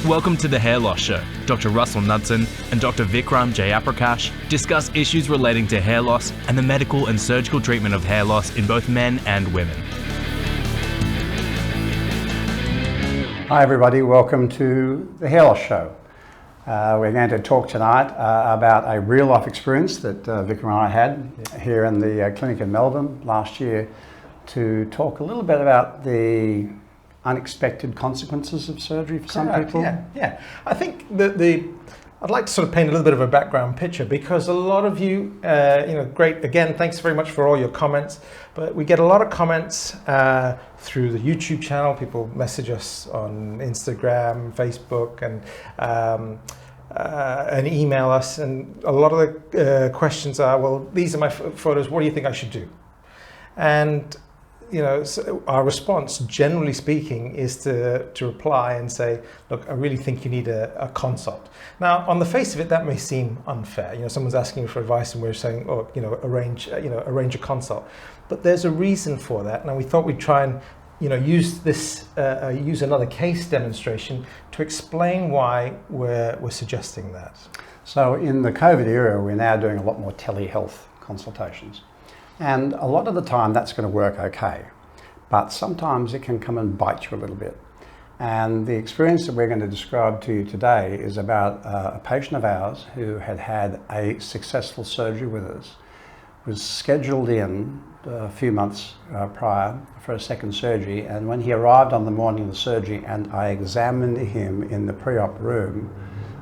Welcome to the Hair Loss Show. Dr. Russell Knudsen and Dr. Vikram Jayaprakash discuss issues relating to hair loss and the medical and surgical treatment of hair loss in both men and women. Hi everybody, welcome to the Hair Loss Show. We're going to talk tonight about a real life experience that Vikram and I had here in the clinic in Malvern last year to talk a little bit about the unexpected consequences of surgery for some people. Yeah. I think that I'd like to sort of paint a little bit of a background picture because a lot of you, great, again, thanks very much for all your comments, but we get a lot of comments through the YouTube channel. People message us on Instagram, Facebook, and email us, and a lot of the questions are, well, these are my photos, what do you think I should do? And so our response, generally speaking, is to reply and say, look, I really think you need a consult. Now, on the face of it, that may seem unfair. Someone's asking you for advice and we're saying, arrange a consult. But there's a reason for that. Now, we thought we'd try and, use another case demonstration to explain why we're suggesting that. So in the COVID era, we're now doing a lot more telehealth consultations. And a lot of the time that's going to work okay, but sometimes it can come and bite you a little bit. And the experience that we're going to describe to you today is about a patient of ours who had had a successful surgery with us, was scheduled in a few months prior for a second surgery, and when he arrived on the morning of the surgery and I examined him in the pre-op room,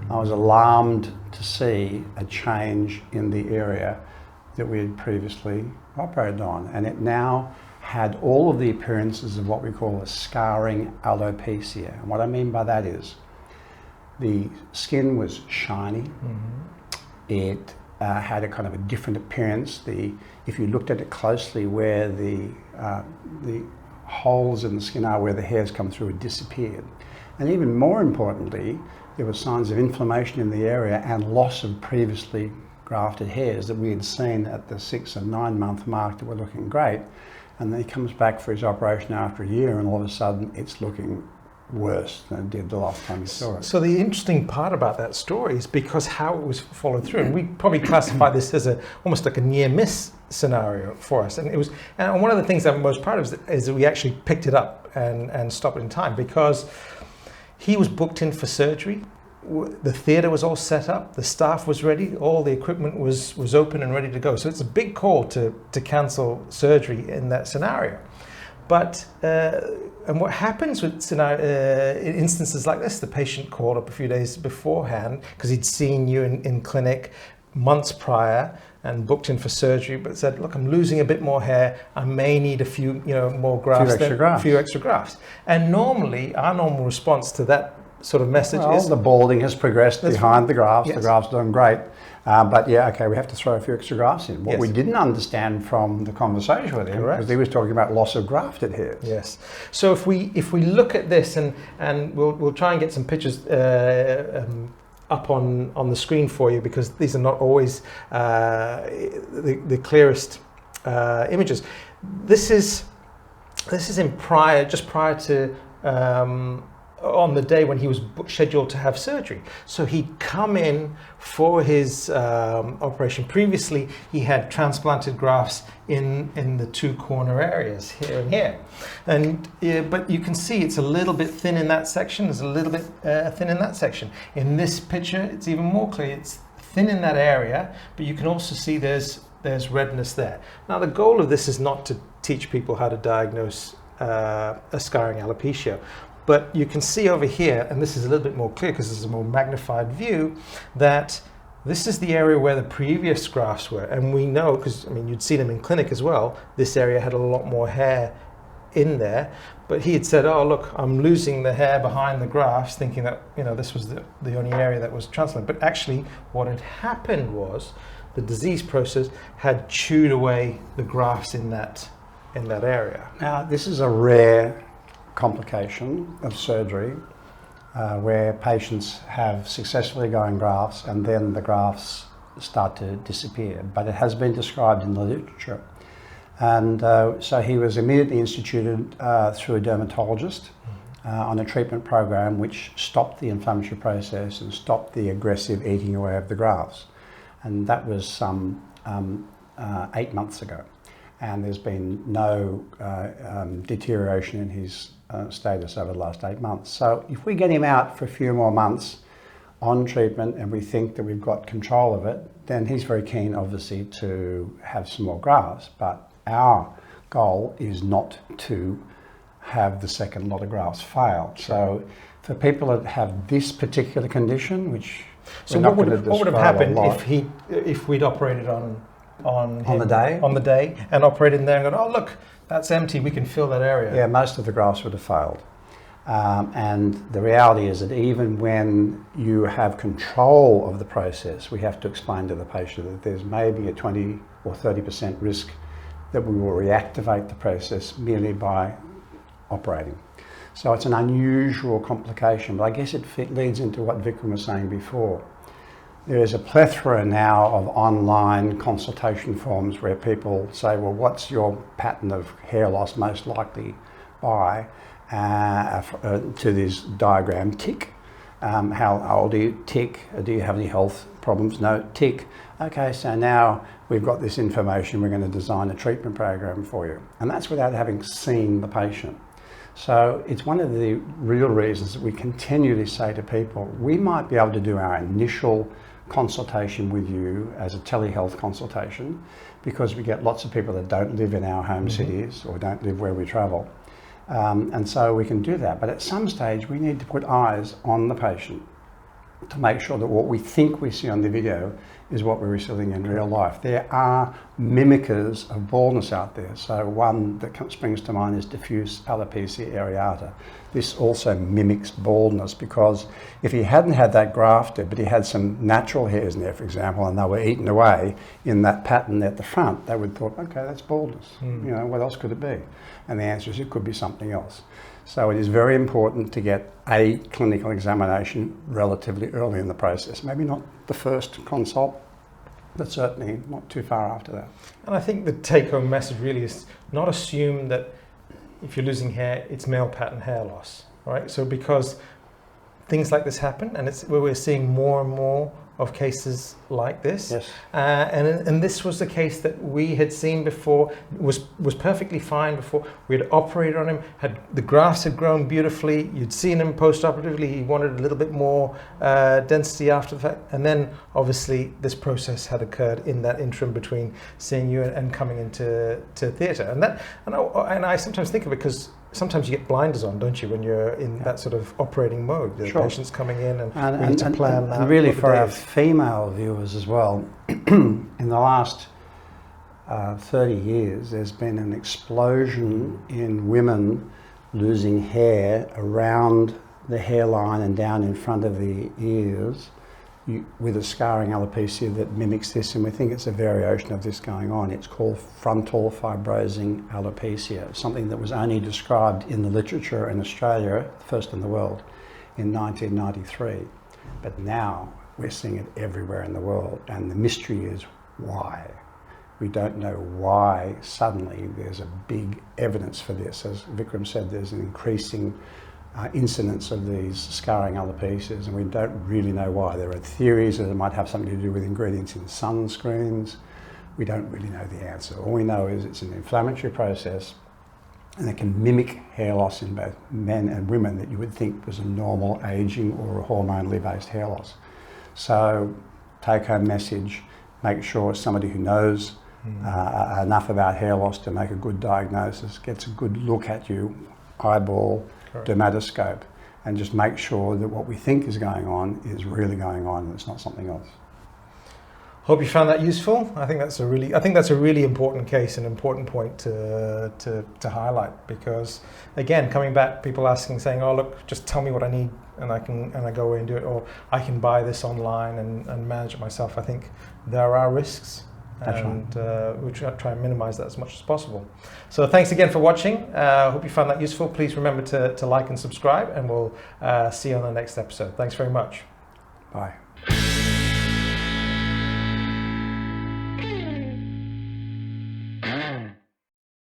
I was alarmed to see a change in the area that we had previously operated on, and it now had all of the appearances of what we call a scarring alopecia. And what I mean by that is the skin was shiny. It had a kind of a different appearance. If you looked at it closely, where the holes in the skin are, where the hairs come through, had disappeared. And even more importantly, there were signs of inflammation in the area and loss of previously grafted hairs that we had seen at the 6 and 9 month mark that were looking great. And then he comes back for his operation after a year and all of a sudden it's looking worse than it did the last time he saw it. So the interesting part about that story is because how it was followed through, and we probably classify this as almost like a near miss scenario for us. And one of the things I'm most proud of is that we actually picked it up and stopped it in time, because he was booked in for surgery. The theatre was all set up, the staff was ready, all the equipment was open and ready to go. So it's a big call to cancel surgery in that scenario. But and what happens with in instances like this, the patient called up a few days beforehand because he'd seen you in clinic months prior and booked in for surgery, but said, look, I'm losing a bit more hair, I may need a few more grafts, a few extra grafts. And normally our normal response to that sort of message is the balding has progressed behind the grafts. Yes. The grafts are doing great, but we have to throw a few extra grafts in. What we didn't understand from the conversation with him, because he was talking about loss of grafted hairs. Yes. So if we look at this, and we'll try and get some pictures up on the screen for you, because these are not always the clearest images. This is just prior to. On the day when he was scheduled to have surgery. So he'd come in for his operation. Previously, he had transplanted grafts in the two corner areas, here and here. But you can see it's a little bit thin in that section, there's a little bit thin in that section. In this picture, it's even more clear. It's thin in that area, but you can also see there's redness there. Now, the goal of this is not to teach people how to diagnose a scarring alopecia. But you can see over here, and this is a little bit more clear because this is a more magnified view, that this is the area where the previous grafts were. And we know, because you'd seen them in clinic as well, this area had a lot more hair in there. But he had said, oh, look, I'm losing the hair behind the grafts, thinking that this was the only area that was transplanted. But actually, what had happened was the disease process had chewed away the grafts in that area. Now, this is a rare complication of surgery where patients have successfully going grafts and then the grafts start to disappear, but it has been described in the literature. And so he was immediately instituted through a dermatologist on a treatment program which stopped the inflammatory process and stopped the aggressive eating away of the grafts. And that was some 8 months ago. And there's been no deterioration in his status over the last 8 months. So if we get him out for a few more months on treatment and we think that we've got control of it, then he's very keen, obviously, to have some more grafts. But our goal is not to have the second lot of grafts fail. So for people that have this particular condition, which so what would have happened if we'd operated on the day and operated in there and gone, oh look, that's empty, we can fill that area? Yeah, most of the grafts would have failed. And the reality is that even when you have control of the process, we have to explain to the patient that there's maybe a 20 or 30% risk that we will reactivate the process merely by operating. So it's an unusual complication, but I guess it leads into what Vikram was saying before. There is a plethora now of online consultation forms where people say, well, what's your pattern of hair loss most likely by, to this diagram, tick. How old are you? Tick. Do you have any health problems? No, tick. Okay, so now we've got this information, we're going to design a treatment program for you. And that's without having seen the patient. So it's one of the real reasons that we continually say to people, we might be able to do our initial consultation with you as a telehealth consultation, because we get lots of people that don't live in our home cities or don't live where we travel. And so we can do that. But at some stage, we need to put eyes on the patient to make sure that what we think we see on the video is what we're seeing in real life. There are mimickers of baldness out there. So one that springs to mind is diffuse alopecia areata. This also mimics baldness, because if he hadn't had that grafted, but he had some natural hairs in there, for example, and they were eaten away in that pattern at the front, they would thought, okay, that's baldness. You know, what else could it be? And the answer is it could be something else. So it is very important to get a clinical examination relatively early in the process. Maybe not the first consult, but certainly not too far after that. And I think the take-home message really is not assume that if you're losing hair, it's male pattern hair loss, right? So because things like this happen, and it's where we're seeing more and more of cases like this. Yes. And this was the case that we had seen before, was perfectly fine before. We had operated on him, the grafts had grown beautifully, you'd seen him post-operatively, he wanted a little bit more density after the fact, and then obviously this process had occurred in that interim between seeing you and coming into theatre. And I sometimes think of it because sometimes you get blinders on, don't you, when you're in that sort of operating mode. The patient's coming in and we need to plan that. And really for our female viewers as well, in the last 30 years, there's been an explosion in women losing hair around the hairline and down in front of the ears with a scarring alopecia that mimics this, and we think it's a variation of this going on. It's called frontal fibrosing alopecia, something that was only described in the literature in Australia, first in the world, in 1993. But now we're seeing it everywhere in the world, and the mystery is why. We don't know why suddenly there's a big evidence for this. As Vikram said, there's an increasing incidence of these scarring alopecias, and we don't really know why. There are theories that it might have something to do with ingredients in sunscreens. We don't really know the answer. All we know is it's an inflammatory process, and it can mimic hair loss in both men and women that you would think was a normal aging or a hormonally based hair loss. So take home message, make sure it's somebody who knows enough about hair loss to make a good diagnosis, gets a good look at you, eyeball, dermatoscope, and just make sure that what we think is going on is really going on and it's not something else. Hope you found that useful. I think that's a really important case, an important point to highlight, because again, coming back, people asking, saying, "Oh, look, just tell me what I need, and I go away and do it," or I can buy this online and manage it myself. I think there are risks. And we try and minimize that as much as possible. So thanks again for watching. Hope you found that useful. Please remember to like and subscribe, and we'll see you on the next episode. Thanks very much. Bye.